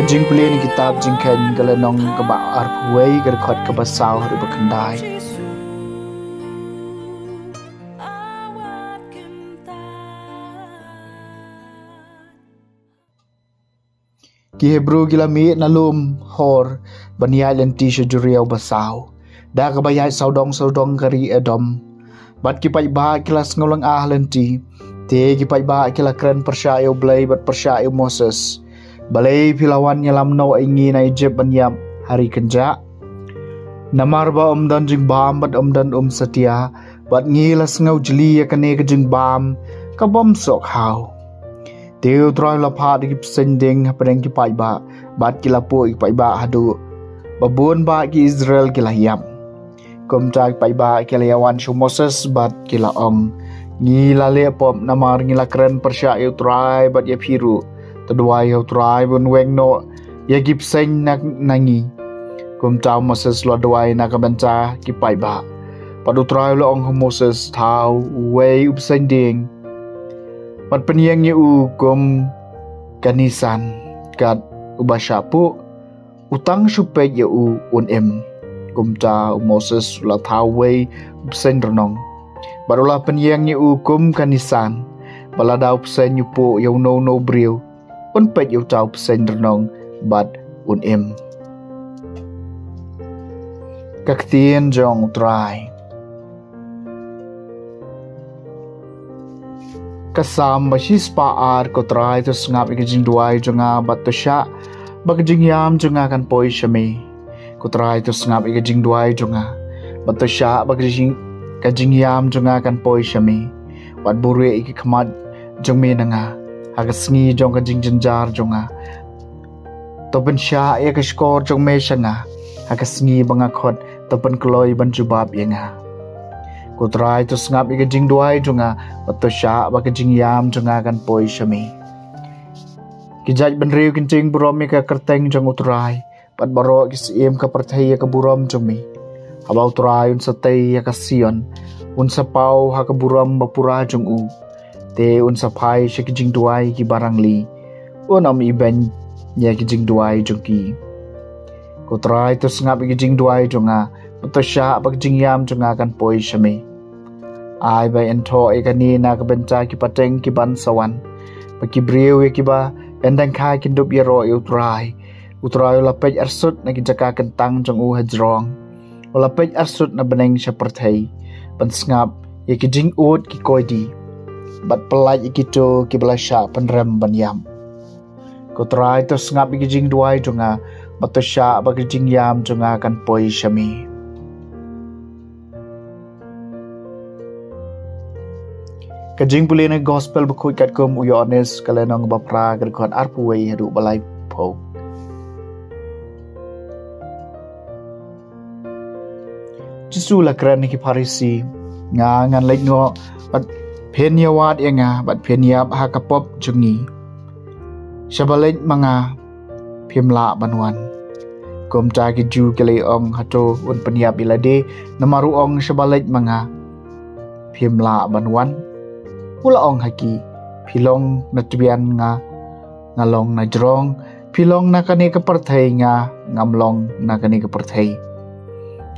Kajing puli ni kitab jingken galenong kaba arpuway garkot kabasaw ribakandai. Ki Hebrew gilami nalum hor baniay lenti syajuriyaw basaw. Da kabayay saudong kari Edom. Bat kipay ba kilas ngulang lenti. Te kipay ba kila kren persyayo blay bat persyayo Moses. Balay pilawan nyalam no ingi na Egypt banyam hari kenja. Namar ba dan jing bam bat dan setia. Bat ngilas ngaw jeli yakane ke jing bam kabom sok haw. Teu troy lapha di sending padang ki paiba bat ki lapu ki paiba hadu babun ba ki Israel ki lahyam kum tak paiba ki layawan shu Moses bat ki laong ngi la le pop namar ngi la kren persya eu try bat ye phiru tadwai eu try bun weng no ye gip seng nak nangi kum taw Moses lo dwai na ka banca ki paiba padu try lo ong Moses taw way up sending Pat peniang yu kum kanisan kat ubasyapu utang supek yu unem kum ta Moses la thawai upsen renong barulah peniang yu kum kanisan balada upsen yu po yu no briu un pek yu ta upsen renong bat unem kaktien jong try kasam basis paar ko try to ngap ikijing duai jonga batusya bagijing yam jonga kan poi shame ko try to ngap ikijing duai jonga batusya bagijing kajing yam jonga kan poi shame wat bure iki khamat jongme nanga hagasngi jong kajing jenjar jonga to ben sha ya ka skor jongme shanga hagasngi bangakot to ben kloi ban jubab yenga ko try to ngap ikijing duai jonga batusya bagijing yam jonga kan poi shame kijaj benriu kincing burom ka kerteng jong utrai pat baro kisiem ka perthai ka burom jongmi habau trai un satei ka sion un sapau ha ka burom bapura jong u te un sapai shikijing duai ki barangli un am iben nya kijing duai jongki ko try to ngap ikijing duai jonga batusya bagijing yam jonga kan poi shame ai bai ento ekani na ka benca ki pateng ki ban sawan paki breu ki ba endang khai kin dup yero utrai la pej arsut na ki jaka kentang jong u hajrong la pej arsut na beneng seperti ban ngap ye ki jing ut ki koidi bat pelaj ki to ki belasha penrem ban yam ko trai to ngap ki jing duai jonga batusya ba ki jing yam jonga kan poi shami Kajing puli na gospel bukut kat kum uyones kalenong bapra kadkon arpuway hadu balay po. Jisu la kran ki parisi nga ngan lek ngo bat penyawat ya nga bat penyap ha kapop jungi. Shabalek mga pimla banwan. Kum ta ki ju kale ong hato un penyap ilade namaru ong shabalek mga pimla banwan. Pula ong haki pilong na tubian nga ngalong na jrong pilong na kani ka perthai nga ngamlong na kani ka perthai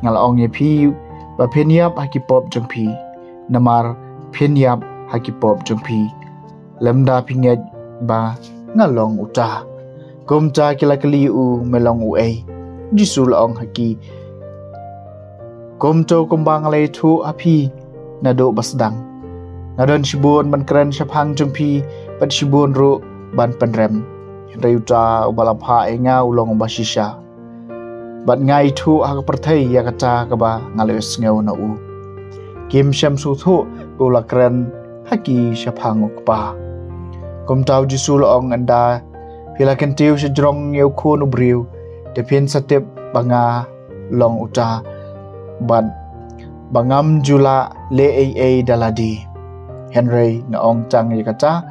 ngalong ye pi ba penyap haki pop jong pi namar penyap haki pop jong pi lemda pinget ba ngalong uta kumta kila kali u melong u ai jisul ong haki kumto kumbang le thu api nado basdang Nadon shibun ban keren syapang jengpi pat shibun ru ban penrem reuta ubalapha enga ulong basisha bat ngai thu ha perthai ya kata ka ba ngales ngeu na u kim syam su thu ula keren haki syapang ukpa kum tau jisul ong anda pila kentiu sejrong yeu khun ubriu depin satep banga long uta bat bangam jula le ai daladi Henry na ong tang yakata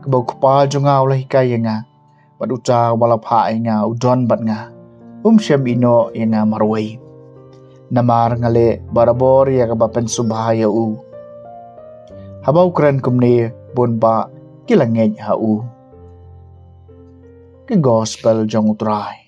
kabau kpa jonga ulah hikai nga bat uta walapha nga udon bat nga syam ino nga marway namar ngale barabor ya ka bapen subhaya u habau kren kumne bon ba kilangej ha u cái gospel jong utrai